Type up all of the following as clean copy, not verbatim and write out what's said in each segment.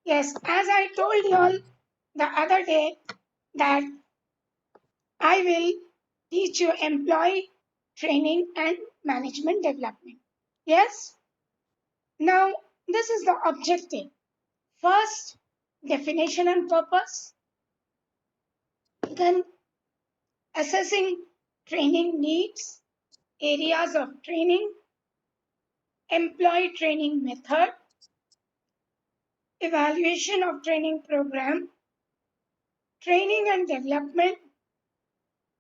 Yes, as I told you all the other day that I will teach you employee training and management development. Yes? Now, this is the objective. First, definition and purpose. Then, assessing training needs, areas of training, employee training method, evaluation of training program, training and development,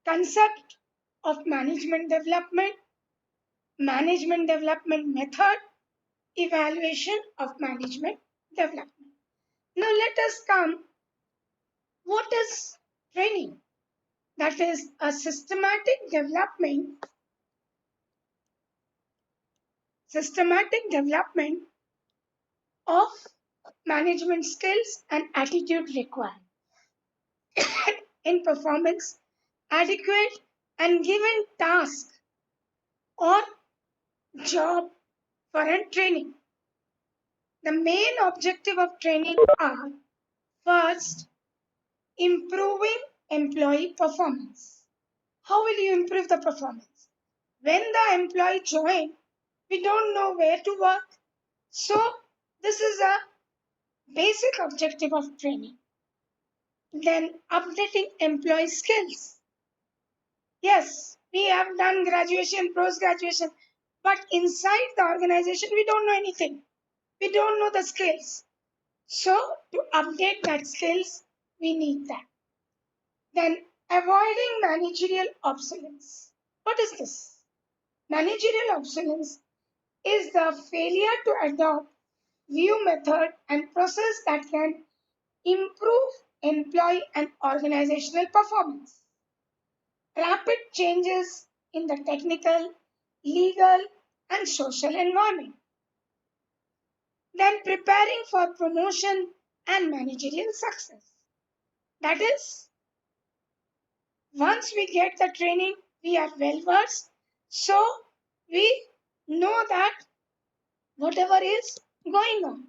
concept of management development method, evaluation of management development. Now let us come, what is training? That is a systematic development of management skills and attitude required in performance adequate and given task or job for a training. The main objective of training are first, improving employee performance. How will you improve the performance? When the employee join, we don't know where to work. So this is a basic objective of training. Then updating employee skills. Yes, we have done graduation, post-graduation, but inside the organization, we don't know anything. We don't know the skills. So to update that skills, we need that. Then avoiding managerial obsolescence. What is this? Managerial obsolescence is the failure to adopt view method and process that can improve employee and organizational performance. Rapid changes in the technical, legal, and social environment. Then preparing for promotion and managerial success. That is, once we get the training, we are well versed. So we know that whatever is going on.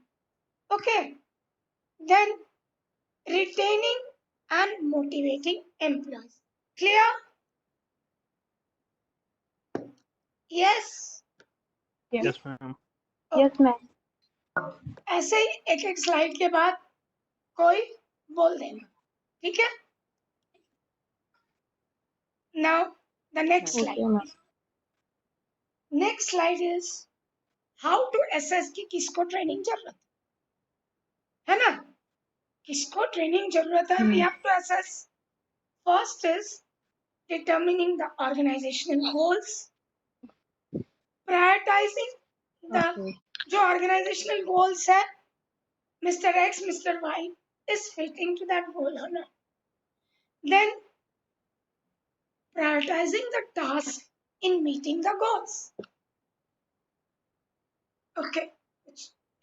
Okay. Then retaining and motivating employees. Clear? Yes. Yes. Yes, ma'am. Yes, ma'am. ऐसे ही एक एक slide के बाद कोई बोल देना, ठीक है? Now the next Okay, slide. ma'am. Next slide is how to assess कि किसको ट्रेनिंग जरूरत है ना? किसको ट्रेनिंग जरूरत है? We have to assess. First is determining the organizational goals, prioritizing the जो organizational goals है, Mr. X, Mr. Y is fitting to that goal or not. Then prioritizing the task in meeting the goals. Okay,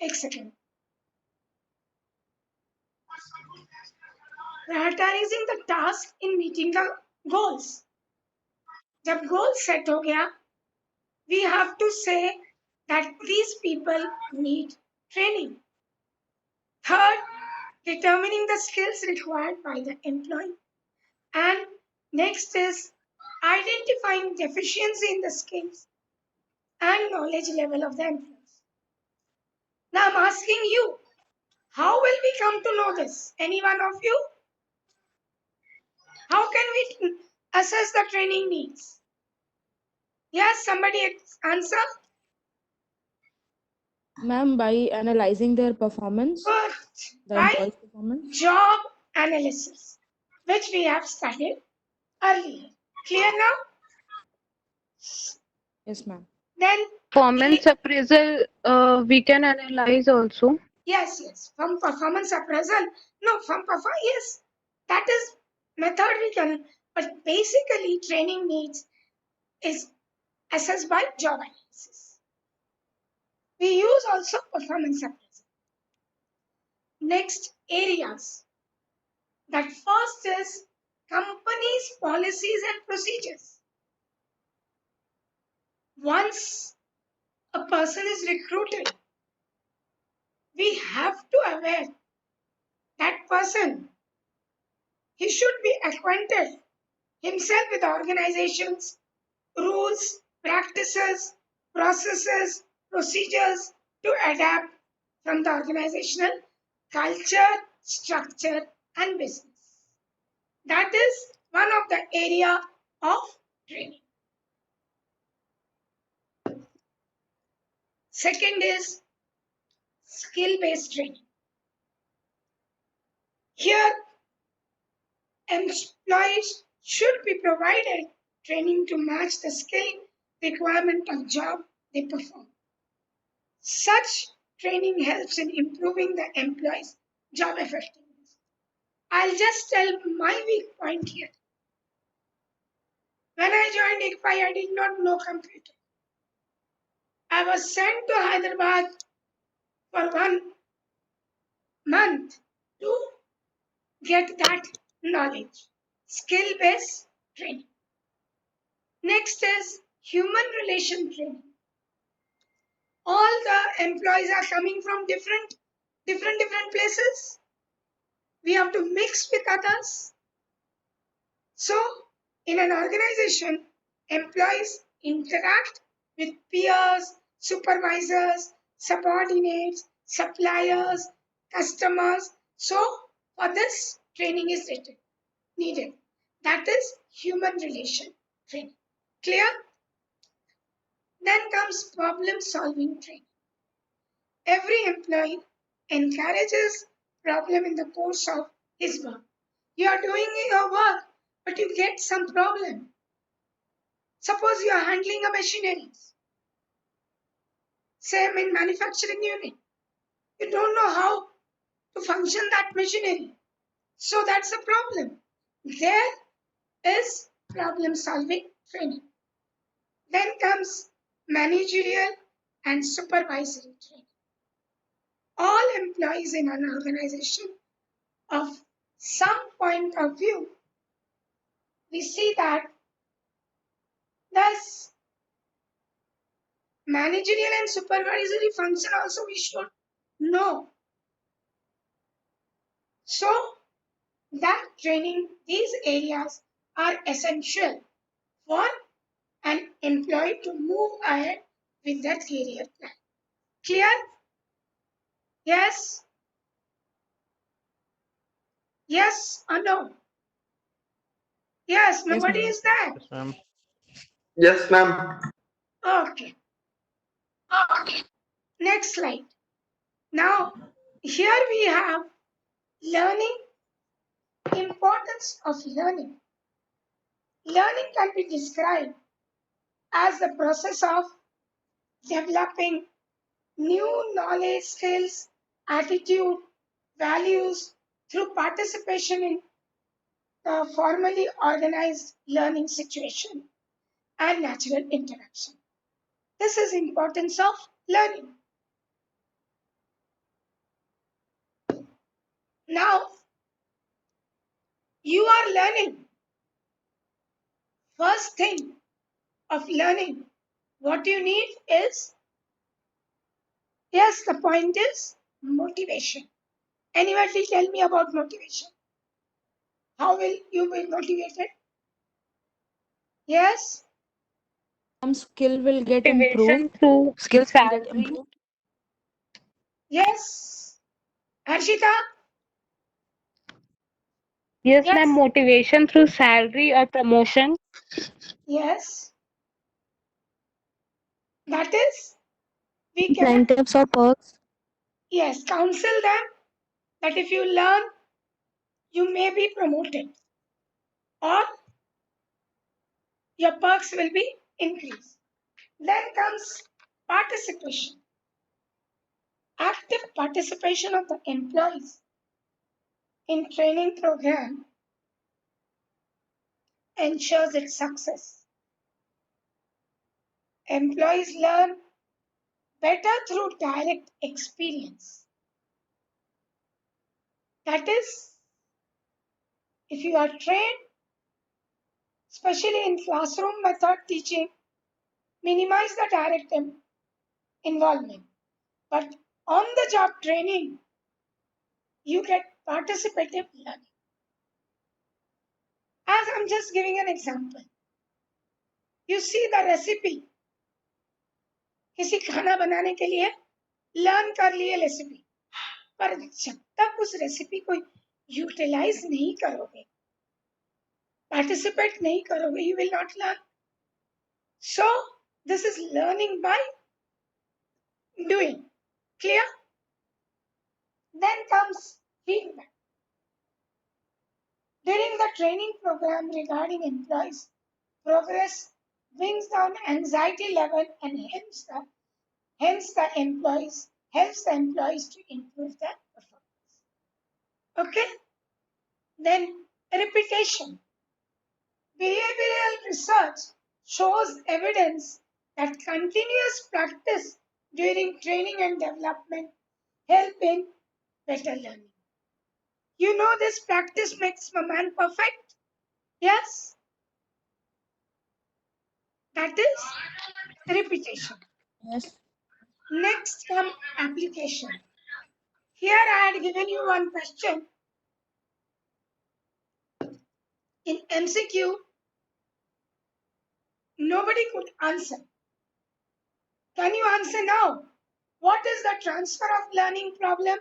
एक second. Prioritizing the task in meeting the goals. जब goal set हो गया, we have to say that these people need training. Third, determining the skills required by the employee. And next is identifying deficiency in the skills and knowledge level of the employees. Now I'm asking you, how will we come to know this? Any one of you? How can we assess the training needs? Yes, somebody answer? Ma'am, by analyzing their performance, Good. the By employee's performance. job analysis, which we have studied earlier. Clear now? Yes, ma'am. Then Performance appraisal, we can analyze also. yes. From performance appraisal, no, yes. That is method we can, but basically training needs is assessed by job analysis. We use also performance appraisal. Next areas. That first is companies' policies and procedures. Once a person is recruited, we have to aware that person, he should be acquainted himself with organizations, rules, practices, processes, procedures to adapt from the organizational culture, structure, and business. That is one of the area of training. Second is skill-based training. Here, employees should be provided training to match the skill requirement of job they perform. Such training helps in improving the employee's job effectiveness. I'll just tell my weak point here. When I joined ICFAI, I did not know computer. I was sent to Hyderabad for 1 month to get that knowledge. Skill-based training. Next is human relation training. All the employees are coming from different places. We have to mix with others. So, in an organization, employees interact with peers, supervisors, subordinates, suppliers, customers. So, for this, training is needed. That is human relation training. Clear? Then comes problem solving training. Every employee encourages problem in the course of his work. You are doing your work, but you get some problem. Suppose you are handling a machinery, same in manufacturing unit. You don't know how to function that machinery. So that's a problem. There is problem solving training. Then comes managerial and supervisory training. All employees in an organization of some point of view, we see that there's managerial and supervisory function also we should know. So that training, these areas are essential for an employee to move ahead with their career plan. Clear? Yes? Yes or no? Yes, Yes, nobody ma'am. is there. Yes, ma'am. Yes, ma'am. Okay, next slide. Now, here we have learning, importance of learning. Learning can be described as the process of developing new knowledge, skills, attitude, values through participation in a formally organized learning situation and natural interaction. This is importance of learning. Now, you are learning. First thing of learning, what you need is, yes, the point is motivation. Anybody tell me about motivation? How will you be motivated? Yes? Some skill will get Motivation improved. through Skills will get salary. improved. Yes? Harshita? Yes, ma'am. Yes? Motivation through salary or promotion. Yes? That is, we can, Incentives or perks. yes, counsel them that if you learn, you may be promoted or your perks will be increased. Then comes participation. Active participation of the employees in training program ensures its success. Employees learn better through direct experience. That is, if you are trained, especially in classroom method teaching, minimize the direct involvement. But on the job training, you get participative learning. As I'm just giving an example, you see the recipe, किसी खाना बनाने के लिए learn कर लिए recipe, पर जब तक उस रेसिपी को यूटिलाइज नहीं करोगे, पार्टिसिपेट नहीं करोगे, you will not learn. So this is learning by doing. Clear? Then comes feedback. During the training program regarding employees, progress brings down anxiety level and hence the employees helps the employees to improve their performance. Okay? Then repetition. Behavioral research shows evidence that continuous practice during training and development help in better learning. You know this practice makes a man perfect? Yes? That is repetition. Yes. Next come application. Here I had given you one question in MCQ. Nobody could answer. Can you answer now? What is the transfer of learning problem?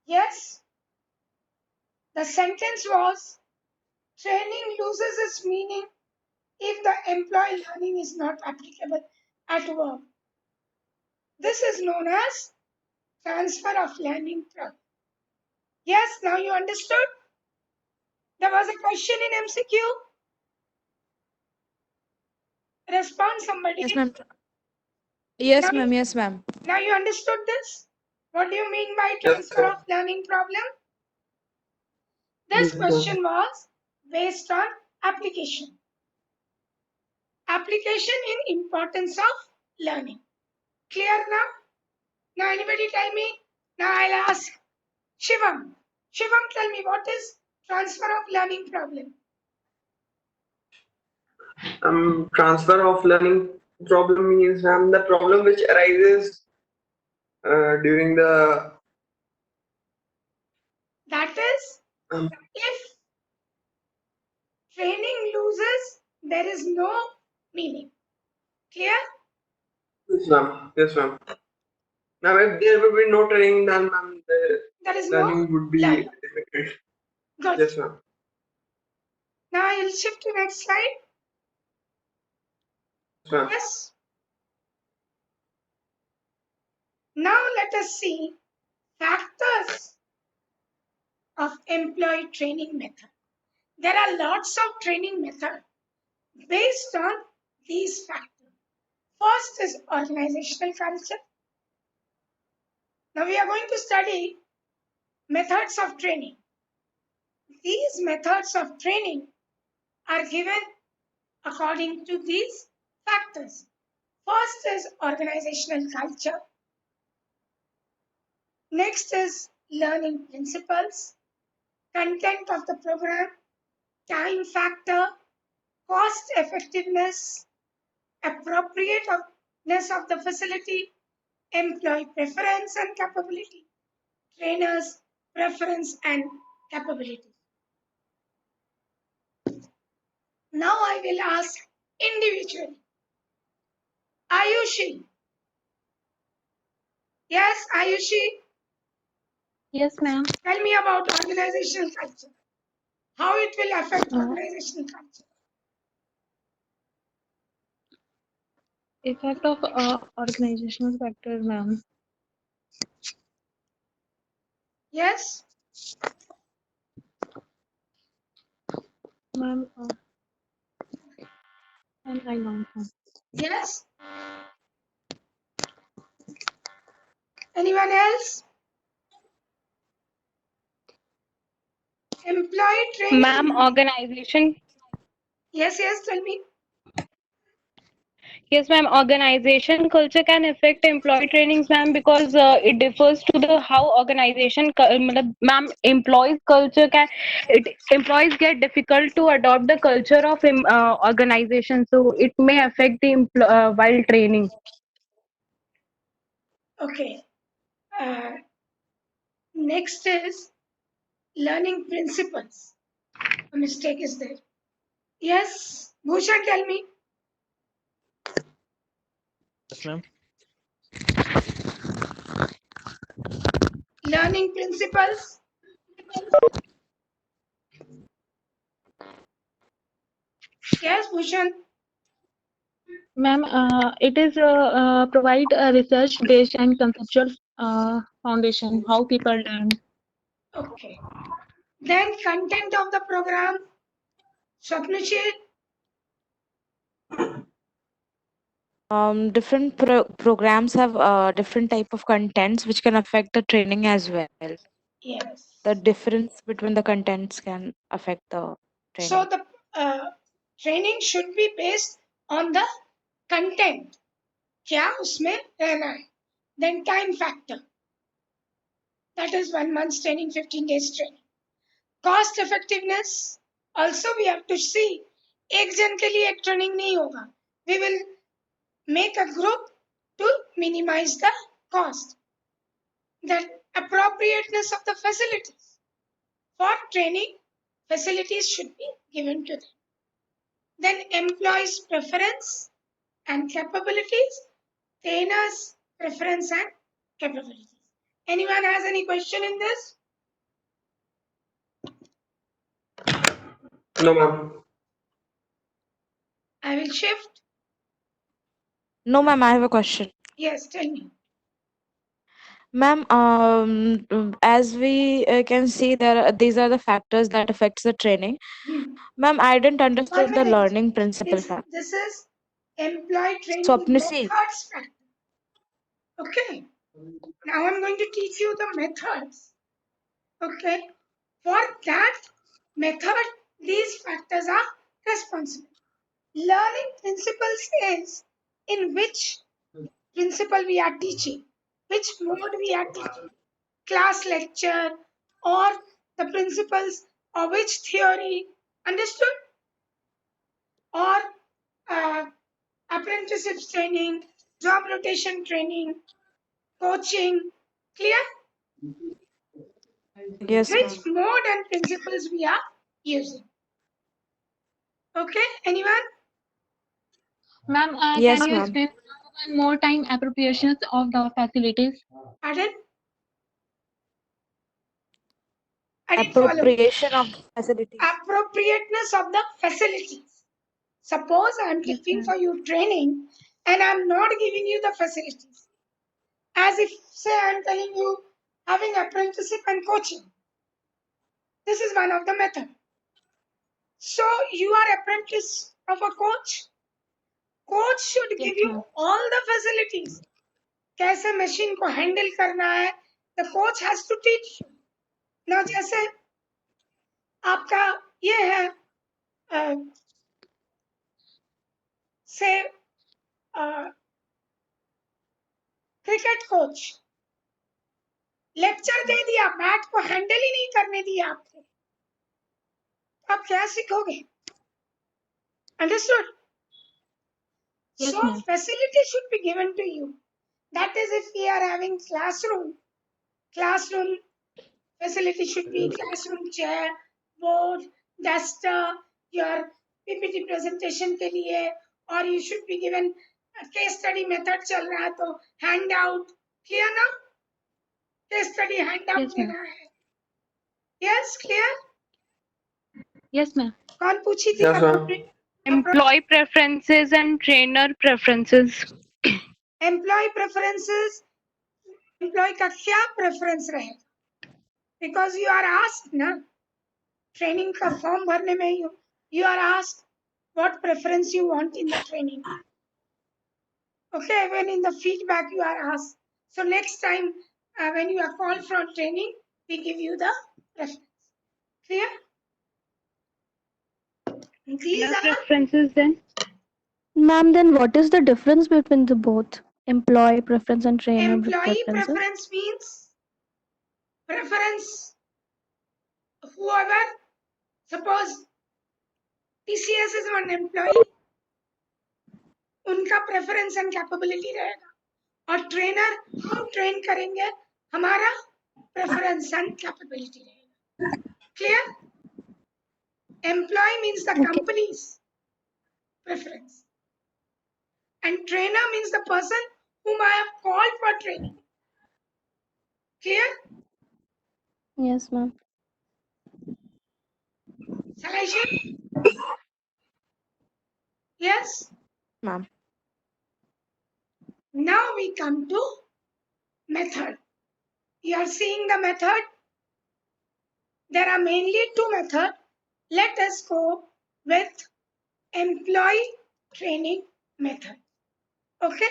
Yes? The sentence was, training loses its meaning if the employee learning is not applicable at work. This is known as transfer of learning problem. Yes, now you understood? There was a question in MCQ. Respond somebody. Yes, ma'am. Yes, Now, ma'am. Yes, ma'am. now you understood this? What do you mean by Yes, transfer sir. of learning problem? This Yes, sir. question was based on application. Application in importance of learning. Clear now? Now anybody tell me? Now I'll ask Shivam. Shivam, tell me what is transfer of learning problem? Transfer of learning problem means the problem which arises during the That is, um, if training loses, there is no meaning. Clear? yes, ma'am. Yes, ma'am. Now, if there will be no training, then the There is no learning would be learning. difficult. Good. Yes, ma'am. Now I'll shift to next slide. Yes, ma'am. Yes. Now let us see factors of employee training method. There are lots of training methods based on these factors. First is organizational culture. Now we are going to study methods of training. These methods of training are given according to these factors. First is organizational culture. Next is learning principles, content of the program, time factor, cost effectiveness, appropriateness of the facility, employee preference and capability, trainers' preference and capability. Now I will ask individually. Ayushi. Yes, Ayushi. Yes, ma'am. Tell me about organizational culture. How it will affect organizational culture. Effect of organizational factors, ma'am. Yes, Ma'am, and I know, ma'am. yes. Anyone else? Employee Ma'am, training. organization. Yes, yes, tell me. Yes, ma'am. Organization culture can affect employee trainings, ma'am, because it differs to the how organization, ma'am, employees culture can employees get difficult to adopt the culture of organization, so it may affect the while training. Okay. Next is learning principles. A mistake is there. Yes, Bhushan, tell me. Yes, ma'am. Learning principles. Yes, Bhushan. Ma'am, it is provide a research-based and conceptual foundation how people learn. Okay. Then content of the program. Swapnashil. Different programs have different type of contents which can affect the training as well. Yes. The difference between the contents can affect the So training. the training should be based on the content. क्या उसमें रहना है. Then time factor. That is 1 month's training, 15 days training. Cost effectiveness. Also we have to see. एक जन के लिए एक training नहीं होगा. We will make a group to minimize the cost. The appropriateness of the facilities. For training, facilities should be given to them. Then employees' preference and capabilities, trainers' preference and capabilities. Anyone has any question in this? No, ma'am. I will shift. No, ma'am, I have a question. Yes, tell me. Ma'am, as we can see, these are the factors that affects the training. Ma'am, I didn't 1 understood the minute. learning principle. Ma'am. This is employee training Swapnasi. methods factor. Okay. Now I'm going to teach you the methods. Okay. For that method, these factors are responsible. Learning principles is in which principle we are teaching, which mode we are teaching, class lecture or the principles of which theory, understood? Or uh, apprenticeship training, job rotation training, coaching, clear? Yes, Which ma'am. mode and principles we are using. Okay, anyone? Ma'am, can Yes, you ma'am. explain one more time appropriations of the facilities? Pardon? I didn't follow. Appropriation of facilities. Appropriateness of the facilities. Suppose I am Yes, taking ma'am. for you training and I am not giving you the facilities. As if, say, I am telling you having apprenticeship and coaching. This is one of the method. So you are apprentice of a coach. Coach should Yes, give you ma'am. all the facilities. कैसे machine को handle करना है. The coach has to teach you. Now जैसे आपका ये है से cricket coach lecture दे दिया, बैट को हैंडल ही नहीं करने दिया आपको, आप क्या सीखोगे? Understood? Yes, So ma'am. facility should be given to you. That is, if we are having classroom facility should be classroom chair, board, duster, your PPT presentation के लिए, or you should be given a case study method चल रहा है तो handout, clear ना? Case study handout Yes, ma'am. देना है. Yes, clear? Yes, ma'am. कौन पूछी थी? Yes, ma'am. Employee preferences and trainer preferences. Employee preferences. Employee का क्या preference रहेगा? Because you are asked ना, training का form भरने में you are asked what preference you want in the training. Okay, when in the feedback you are asked. So next time when you are called for training, we give you the preference. Clear? These Trainer are preferences then. Ma'am, then what is the difference between the both employee preference and trainer employee preferences? preference means preference whoever, suppose TCS is one employee, उनका preference and capability रहेगा. और trainer हम train करेंगे हमारा preference and capability रहेगा. Clear? Employ means the Okay. Companies preference and trainer means the person whom I have called for training. Clear? Yes, ma'am. Salation? Yes? Ma'am. Now we come to method. You are seeing the method. There are mainly two methods. Let us go with employee training method. Okay?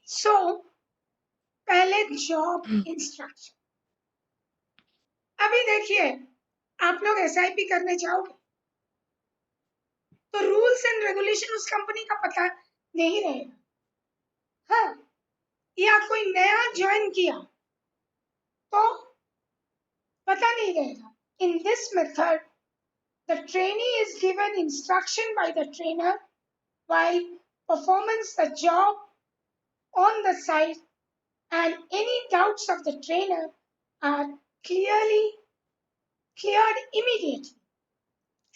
So, पहले job instruction. अभी देखिए, आप लोग SIP करने चाहोगे तो rules and regulation उस company का पता नहीं रहेगा. हाँ, या कोई नया ज्वाइन किया तो पता नहीं रहेगा. In this method, the trainee is given instruction by the trainer while performance the job on the site, and any doubts of the trainer are clearly cleared immediately.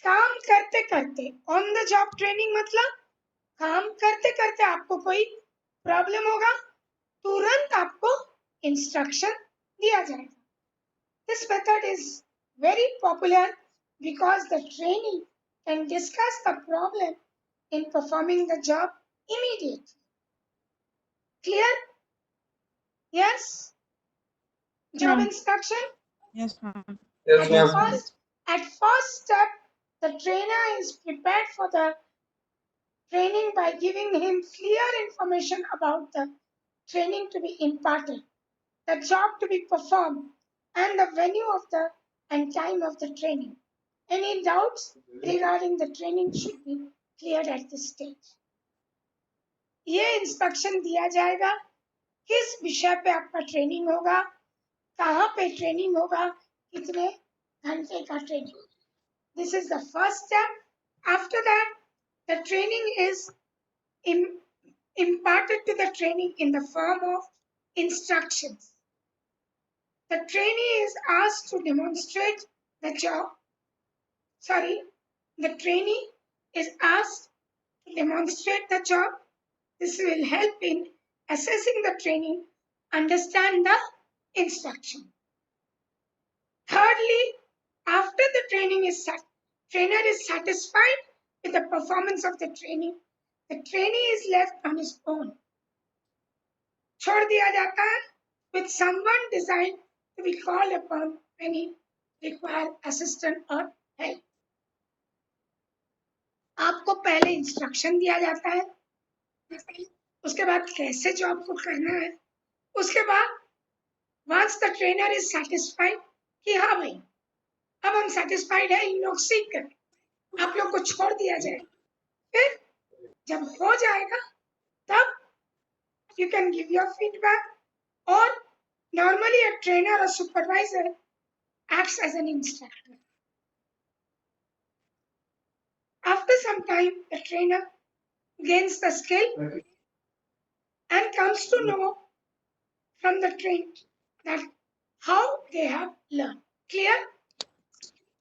काम करते करते on the job training मतलब काम करते करते आपको कोई problem होगा तुरंत आपको इंस्ट्रक्शन दिया जाएगा. This method is very popular because the trainee can discuss the problem in performing the job immediately. Clear? Yes? Job Ma'am. instruction? Yes, ma'am. Yes, At Yes, ma'am. ma'am. first step, the trainer is prepared for the training by giving him clear information about the training to be imparted, the job to be performed, and the venue of the and time of the training. Any doubts regarding the training should be cleared at this stage. ये instruction दिया जाएगा किस विषय पे आपका training होगा, कहाँ पे ट्रेनिंग होगा, कितने घंटे का training. This is the first step. After that, the training is imparted to the training in the form of instructions. The trainee is asked to demonstrate the job. The trainee is asked to demonstrate the job. This will help in assessing the training, understand the instruction. Thirdly, after the trainer is satisfied with the performance of the training, the trainee is left on his own. छोड़ दिया जाता है with someone designed to be called upon when he require assistance or help. आपको पहले instruction दिया जाता है, उसके बाद कैसे जॉब को करना है, उसके बाद once the trainer is satisfied कि हाँ भाई अब हम satisfied है, इन लोग सीख कर आप लोग को छोड़ दिया जाए. फिर जब हो जाएगा तब you can give your feedback, or normally a trainer or supervisor acts as an instructor. After some time, the trainer gains the skill and comes to know from the trained that how they have learned. Clear?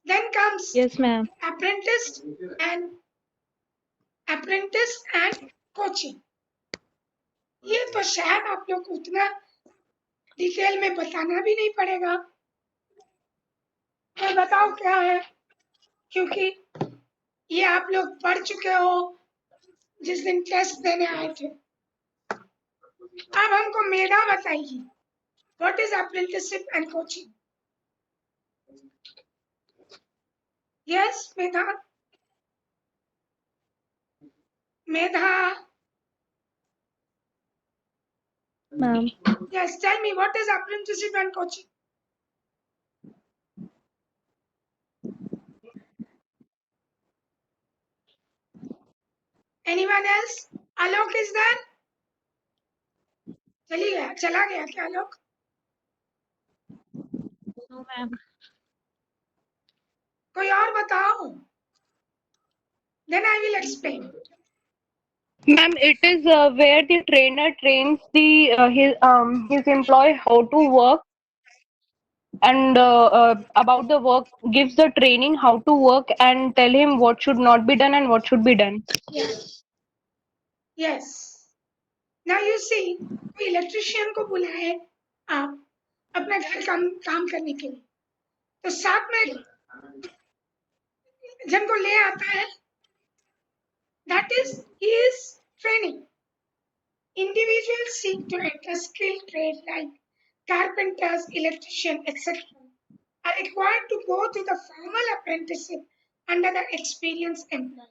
Then comes Yes, ma'am. apprentice and coaching. ये तो शायद आप लोग को उतना detail में बताना भी नहीं पड़ेगा. मैं बताऊं क्या है, क्योंकि ये आप लोग पढ़ चुके हो जिस दिन टेस्ट देने आए थे. अब हमको मेधा बताइए, what is apprenticeship and coaching. Yes Medha. Medha. Ma'am. Yes, tell me what is apprenticeship and coaching. Anyone else? Alok is there? चला गया क्या आलोक? No, ma'am. कोई और बताओ. Then I will explain. Ma'am, it is where the trainer trains his employee how to work and about the work, gives the training how to work and tell him what should not be done and what should be done. Yes. Yes. Now you see, कोई electrician को बुलाए आप अपना घर काम करने के लिए, तो साथ में जिनको ले आता है, that is he is training. Individuals seek to enter skilled trade like carpenters, electricians, etc. are required to go through the formal apprenticeship under the experienced employees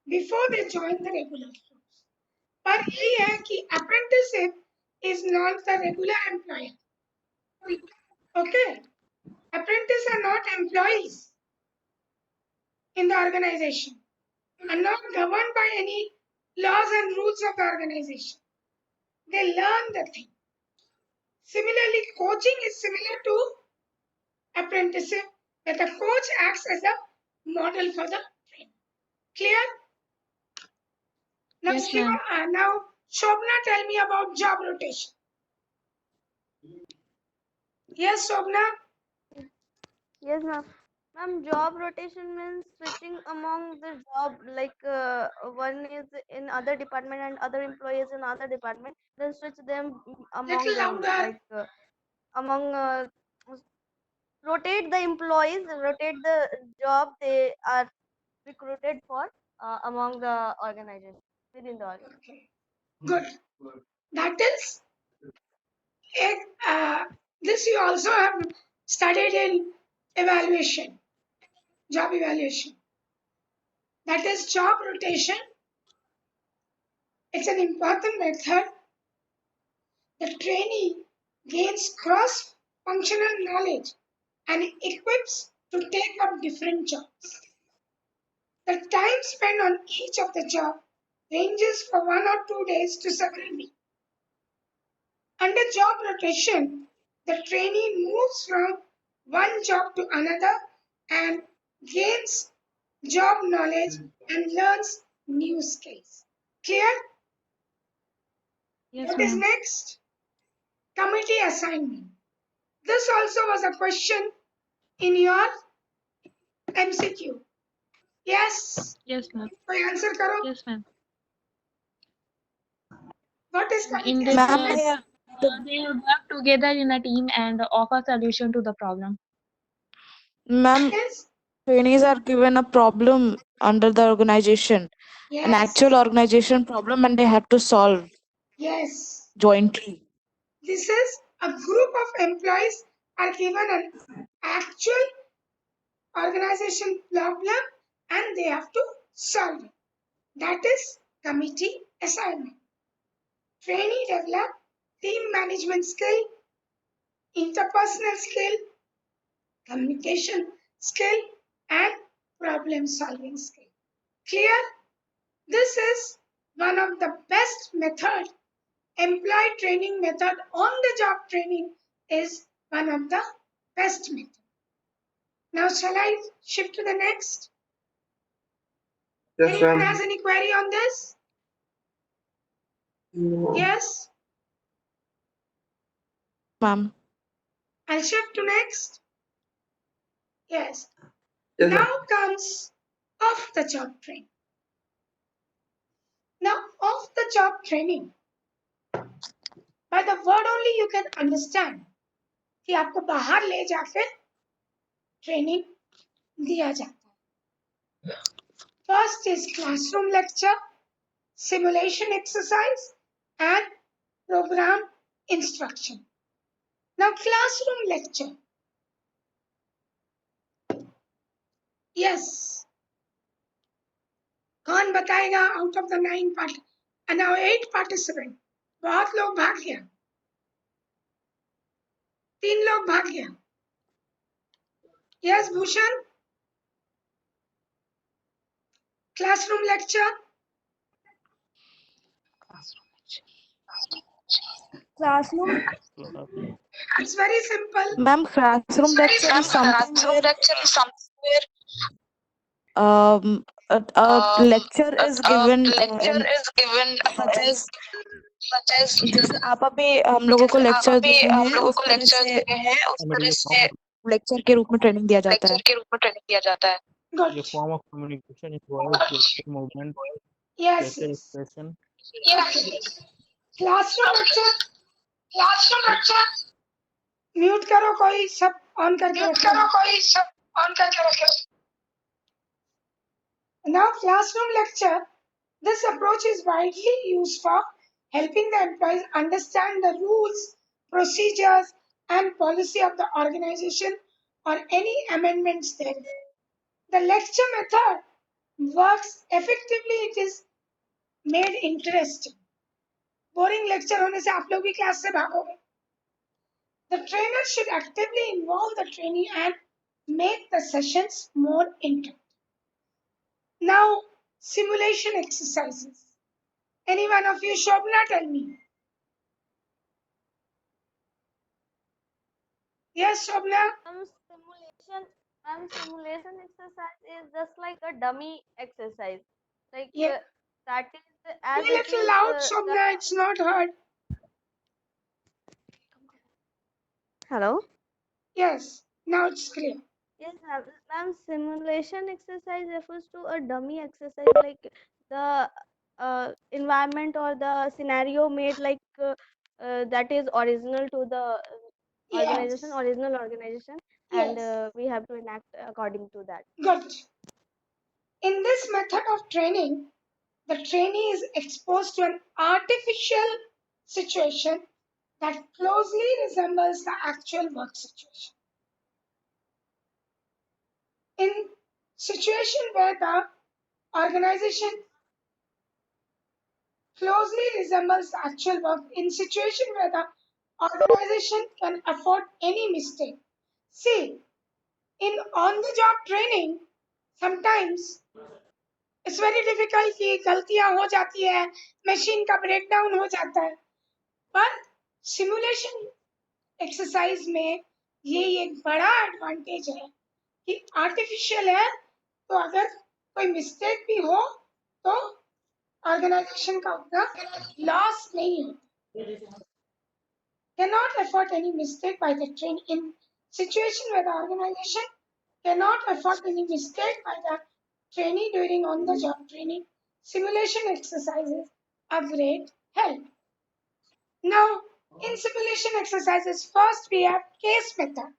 before they join the regular force. पर यही है कि apprenticeship is not the regular employer. Okay, apprentices are not employees in the organization and not governed by any laws and rules of the organization. They learn the thing. Similarly, coaching is similar to apprenticeship, where the coach acts as a model for the trainer. Clear? Now, Yes, ma'am. now Shobna, tell me about job rotation. Yes, Shobna. Yes, ma'am. Ma'am, job rotation means switching among the job, like one is in other department and other employees in other department, then switch them among Little them, louder. like among rotate the employees, rotate the job they are recruited for among the organization, within the organization. Okay. Good. That is it. This you also have studied in evaluation, job evaluation. That is job rotation. It's an important method. The trainee gains cross-functional knowledge and equips to take up different jobs. The time spent on each of the job ranges from 1 or 2 days to several weeks. Under job rotation, the trainee moves from one job to another and gains job knowledge and learns new skills. Clear? Yes, What is ma'am. next? Committee assignment. This also was a question in your MCQ. Yes. Yes, ma'am. कोई answer करो. Yes, ma'am. What is In committee this, Ma'am, assignment? they would work together in a team and offer solution to the problem. ma'am, Yes. trainees are given a problem under the organization, an actual Yes. organization problem, and they have to solve Yes. jointly. This is a group of employees are given an actual organization problem and they have to solve it. That is committee assignment. Trainee develop team management skill, interpersonal skill, communication skill, and problem solving skill. Clear? This is one of the best method. Employee training method on the job training is one of the best method. Now shall I shift to the next? Yes, Anyone ma'am. has any query on this? No. Yes? Ma'am. I'll shift to next. Yes. Yes, Now ma'am. comes off the job training. Now off the job training, by the word only you can understand कि आपको बाहर ले जाकर training दिया जाता है. First is classroom lecture, simulation exercise, and program instruction. Now classroom lecture. Yes. कौन बताएगा out of the 9 and now 8 participants? बहुत लोग भाग गया. 3 लोग भाग गया. Yes, Bhushan. Classroom lecture. Classroom. It's very simple. Ma'am, classroom lecture is something where a lecture is given lecture in is given such in as such as जैसे आप अभी हम लोगों को जैसे आप लेक्चर अभी दिए हम हैं लोगों उस को तरह लेक्चर से दिए हैं उस तरह से लेक्चर के रूप में ट्रेनिंग दिया जाता लेक्चर है. के रूप में ट्रेनिंग दिया जाता है. Good. form of communication involves gesture, movement, Yes, facial yes. expression. Okay. Classroom lecture. Classroom lecture mute करो कोई, सब ऑन करके म्यूट रखो. करो कोई सब ऑन करके रखो. Now, classroom lecture. This approach is widely used for helping the employees understand the rules, procedures, and policy of the organization or any amendments there. The lecture method works effectively. It is made interesting. Boring lecture होने से आप लोग भी class से भागोगे. The trainer should actively involve the trainee and make the sessions more interactive. Now, simulation exercises. Any one of you, Shobna, tell me. Yes, Shobna? Simulation exercise is just like a dummy exercise. Like Yeah. that is Be as a it little is loud, the Shobna. It's not heard. hello. Yes. Now it's clear. Yes, ma'am. Simulation exercise refers to a dummy exercise, like the environment or the scenario made like that is original to the organization, Yes. original organization, and Yes. we have to enact according to that. Good. In this method of training, the trainee is exposed to an artificial situation that closely resembles the actual work situation. In situation where the organization closely resembles the actual work, in situation where the organization can afford any mistake. See, in on-the-job training, sometimes it's very difficult कि गलतियां हो जाती है, machine का breakdown हो जाता है, पर सिमुलेशन एक्सरसाइज में ये एक बड़ा एडवांटेज है कि आर्टिफिशियल है, तो अगर कोई मिस्टेक भी हो तो ऑर्गेनाइजेशन का उतना लॉस नहीं होता. Cannot afford any mistake by the train in situation where the organization cannot afford any mistake by the trainee during on-the-job training. Simulation exercises are great help. Now, in simulation exercises, first we have case method.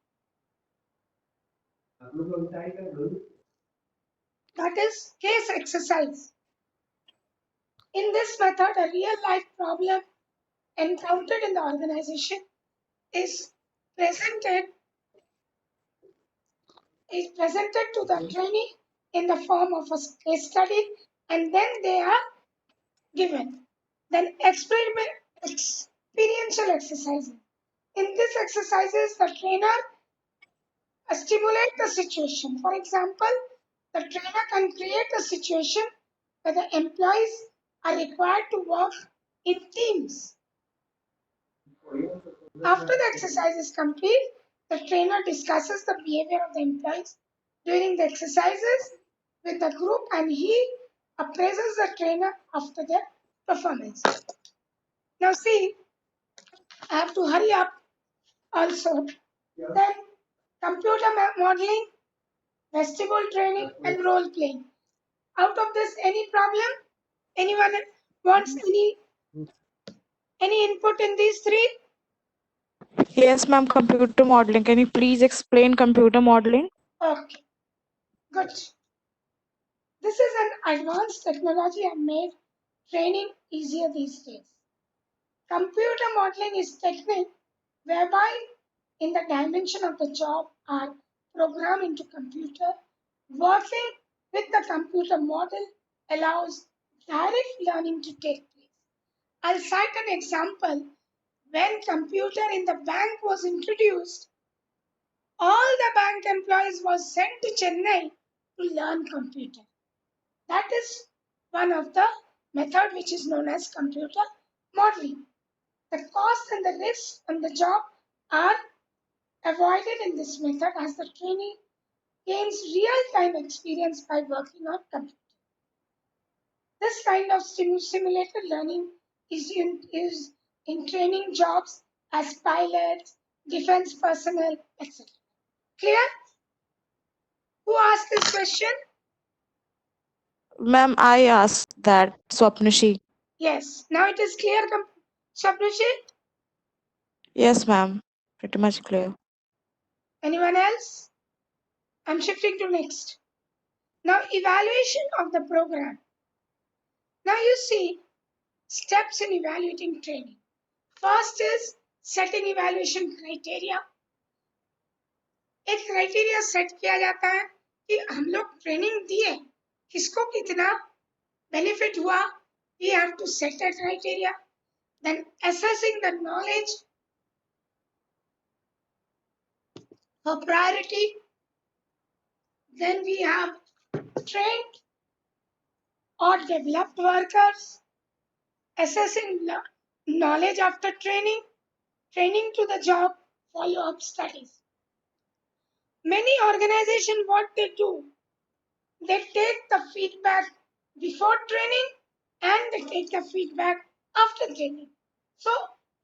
That is case exercise. In this method, a real-life problem encountered in the organization is presented to the trainee in the form of a case study, and then they are given. Then experiential exercises. In these exercises, the trainer stimulate the situation. For example, the trainer can create a situation where the employees are required to work in teams. After the exercise is complete, the trainer discusses the behavior of the employees during the exercises with the group, and he appraises the trainer after their performance. Now see, I have to hurry up also. Then computer modeling, vestibule training, and role playing. Out of this, any problem? Anyone wants any input in these three? Yes, ma'am. Computer modeling. Can you please explain computer modeling? Okay, good. This is an advanced technology and made training easier these days. Computer modeling is technique whereby in the dimension of the job are programmed into computer. Working with the computer model allows direct learning to take place. I'll cite an example. When computer in the bank was introduced, all the bank employees was sent to Chennai to learn computer. That is one of the method which is known as computer modeling. The cost and the risks on the job are avoided in this method as the trainee gains real-time experience by working on computer. This kind of simulated learning is in training jobs as pilots, defense personnel, etc. Clear? Who asked this question? Ma'am, I asked that, Swapnishi. Yes. Now it is clear, Swapnishi? Yes, ma'am. Pretty much clear. Anyone else? I'm shifting to next. Now evaluation of the program. Now you see steps in evaluating training. First is setting evaluation criteria. एक criteria set किया जाता है कि हम लोग training दिए, किसको कितना बेनिफिट हुआ. We have to set a criteria. Then assessing the knowledge for priority. Then we have trained or developed workers. Assessing knowledge after training, training to the job, follow-up studies. Many organizations, what they do, they take the feedback before training and they take the feedback after training. So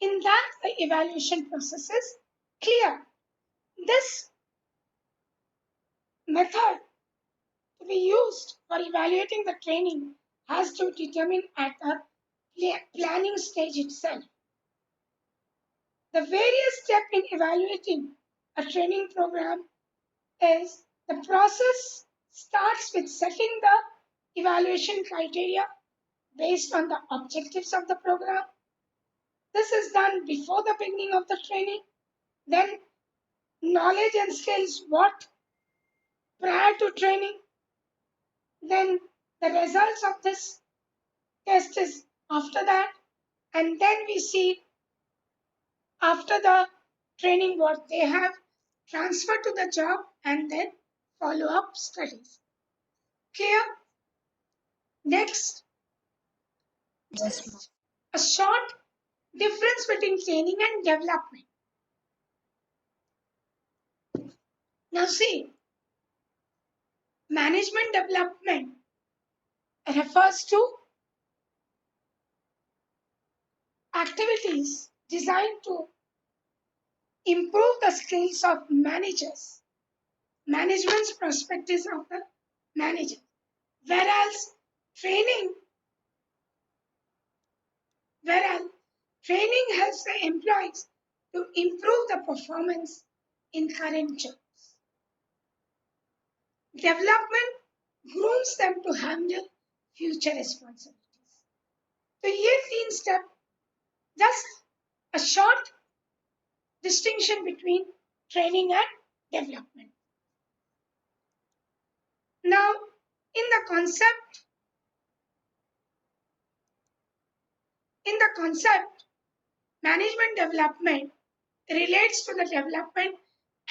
in that, the evaluation process is clear. This method to be used for evaluating the training has to determine at the planning stage itself. The various steps in evaluating a training program is the process starts with setting the evaluation criteria based on the objectives of the program. This is done before the beginning of the training. Then knowledge and skills, what prior to training. Then the results of this test is after that. And then we see after the training what they have transferred to the job and then follow-up studies. Clear? Next, Yes, ma'am. just a short difference between training and development. Now see, management development refers to activities designed to improve the skills of managers, management's perspectives of the manager. Whereas training, whereas training helps the employees to improve the performance in current jobs. Development grooms them to handle future responsibilities. So ये 3 steps, just a short distinction between training and development. Now, in the concept, management development relates to the development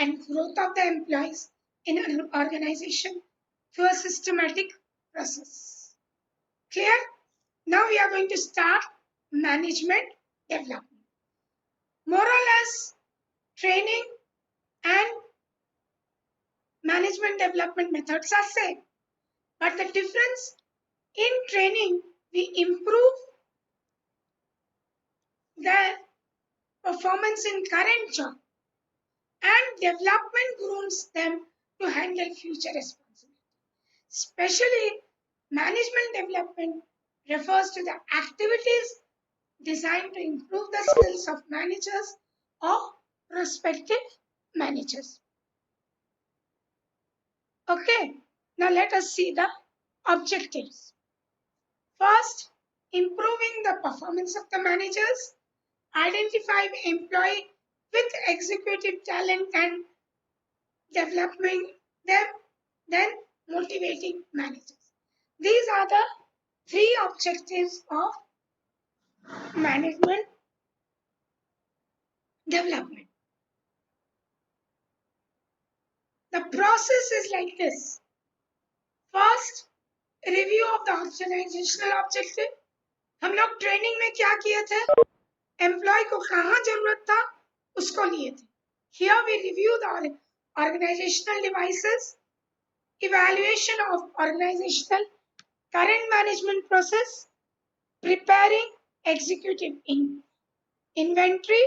and growth of the employees in an organization through a systematic process. Clear? Now we are going to start management development. More or less, training and management development methods are same. But the difference, in training, we improve their performance in current job and development grooms them to handle future responsibilities. Especially management development refers to the activities designed to improve the skills of managers or prospective managers. Okay, now let us see the objectives. First, improving the performance of the managers, identify employee with executive talent and developing them, then motivating managers. These are the 3 objectives of management development. The process is like this. First, review of the organizational objective. हम लोग training में क्या किए थे? Employ को कहाँ जरूरत था उसको लिए थे. Here we review the organizational devices, evaluation of organizational Current management process, preparing executive inventory,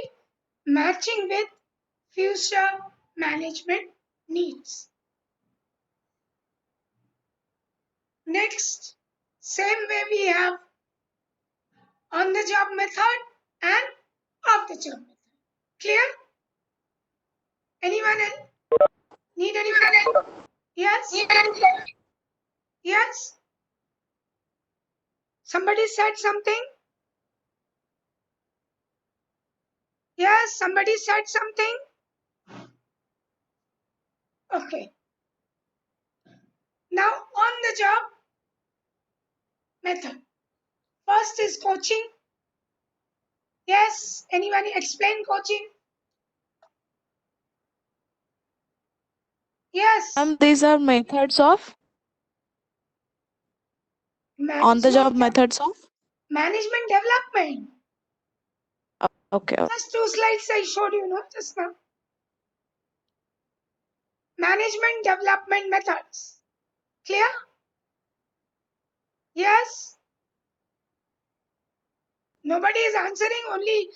matching with future management needs. Next, same way we have on the job method and off the job method. Clear? Anyone else? Need any further? Yes? Yes? Somebody said something? Yes, somebody said something? Okay. Now on the job method. First is coaching. Yes, anyone explain coaching? Yes. These are methods of on the job Management, methods of. management development. Okay. First two slides I showed you, no, just now. Management development methods. Clear? Yes? Nobody is answering, only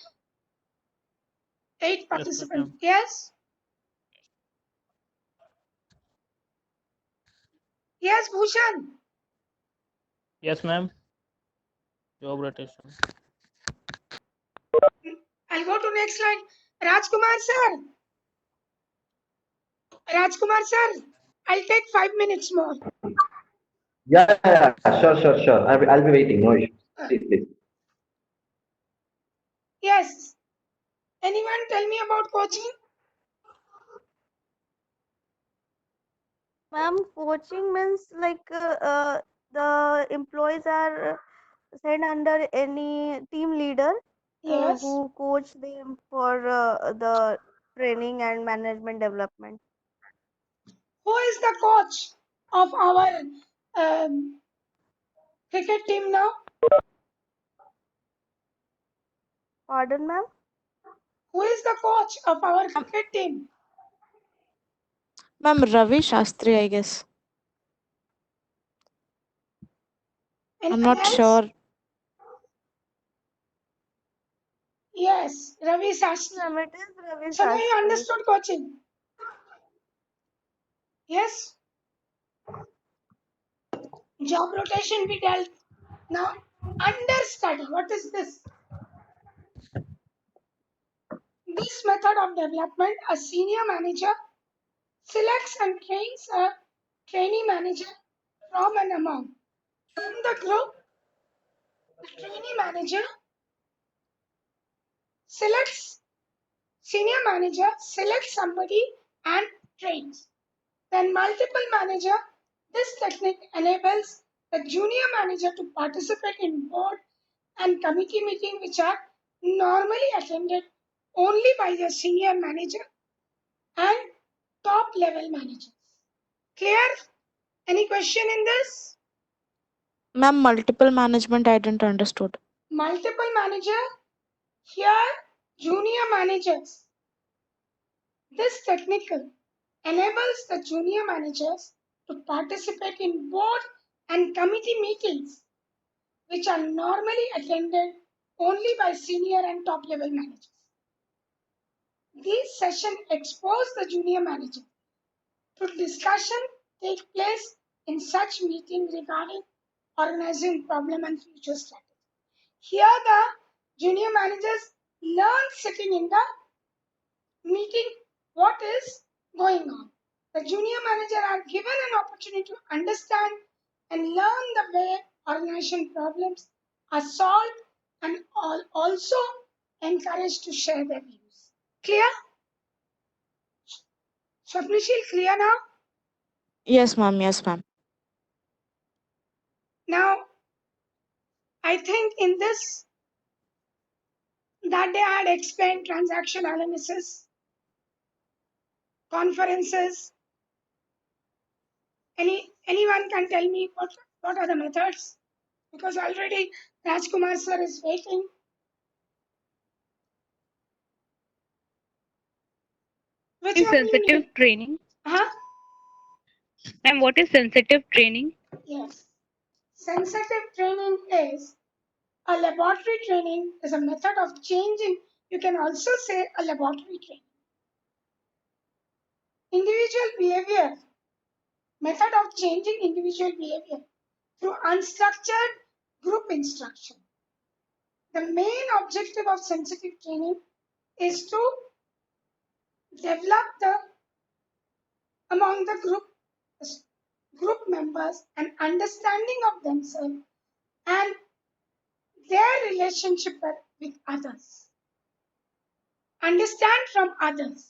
8 Yes, participants. ma'am. Yes? Yes, Bhushan. Yes, ma'am. Job rotation. I'll go to next slide. Rajkumar sir. Rajkumar sir, I'll take 5 minutes more. Yeah, sure. I'll be waiting. No issues. Please. Yes. Anyone tell me about coaching? Ma'am, coaching means like the employees are sent under any team leader Yes. who coach them for the training and management development. Who is the coach of our cricket team now? Pardon, ma'am? Who is the coach of our cricket team? Ma'am, Ravi Shastri, I guess. I'm Anyone not else? sure. Yes, Ravi Yes, Shastri. ma'am, it is Ravi So now you Shastri. understood coaching. Yes? Job rotation we dealt. Now, understudy. What is this? This method of development, a senior manager selects and trains a trainee manager from an amount. From the group, the trainee manager senior manager selects somebody and trains. Then multiple manager, this technique enables the junior manager to participate in board and committee meetings which are normally attended only by the senior manager and top level managers. Clear? Any question in this? Ma'am, multiple management, I didn't understood. Multiple manager, here junior managers. This technique enables the junior managers to participate in board and committee meetings which are normally attended only by senior and top level managers. These sessions expose the junior manager to discussion take place in such meeting regarding organizing problem and future strategy. Here the junior managers learn sitting in the meeting what is going on. The junior manager are given an opportunity to understand and learn the way organization problems are solved and also encouraged to share their views. Clear? Swapnishil, clear now? Yes, ma'am. Yes, ma'am. Now, I think in this, that day I had explained transaction analysis, conferences. Anyone can tell me what are the methods? Because already Rajkumar sir is waiting. Which Is one you sensitive need? training? Huh? And what is sensitive training? Yes. sensitive training is a laboratory training is a method of changing. You can also say a laboratory training. Individual behavior, method of changing individual behavior through unstructured group instruction. The main objective of sensitive training is to develop among the group members an understanding of themselves and their relationship with others. Understand from others.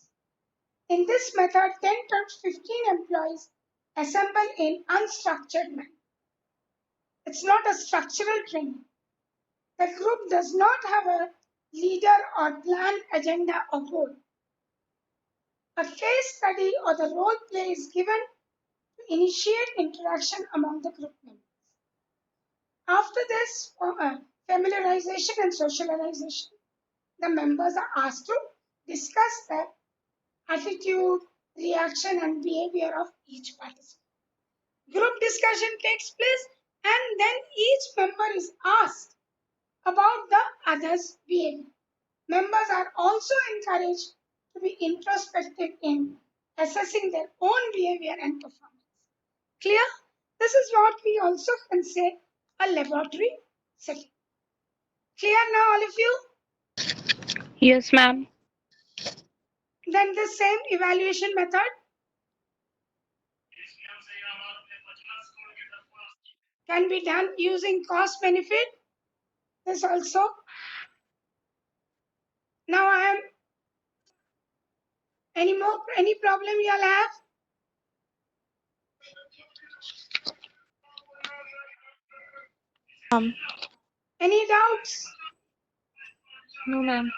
In this method, 10 to 15 employees assemble in unstructured manner. It's not a structural training. The group does not have a leader or planned agenda or goal. A case study or the role play is given to initiate interaction among the group members. After this familiarization and socialization, the members are asked to discuss their attitude, reaction, and behavior of each participant. Group discussion takes place, and then each member is asked about the other's behavior. Members are also encouraged to be introspective in assessing their own behavior and performance. Clear? This is what we also can say a laboratory setting. Clear now, all of you? Yes, ma'am. Then the same evaluation method can be done using cost benefit. This also. Now I am any problem you all have? Any doubts? No, ma'am.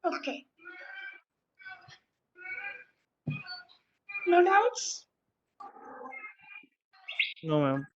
Okay. No doubts? No, ma'am.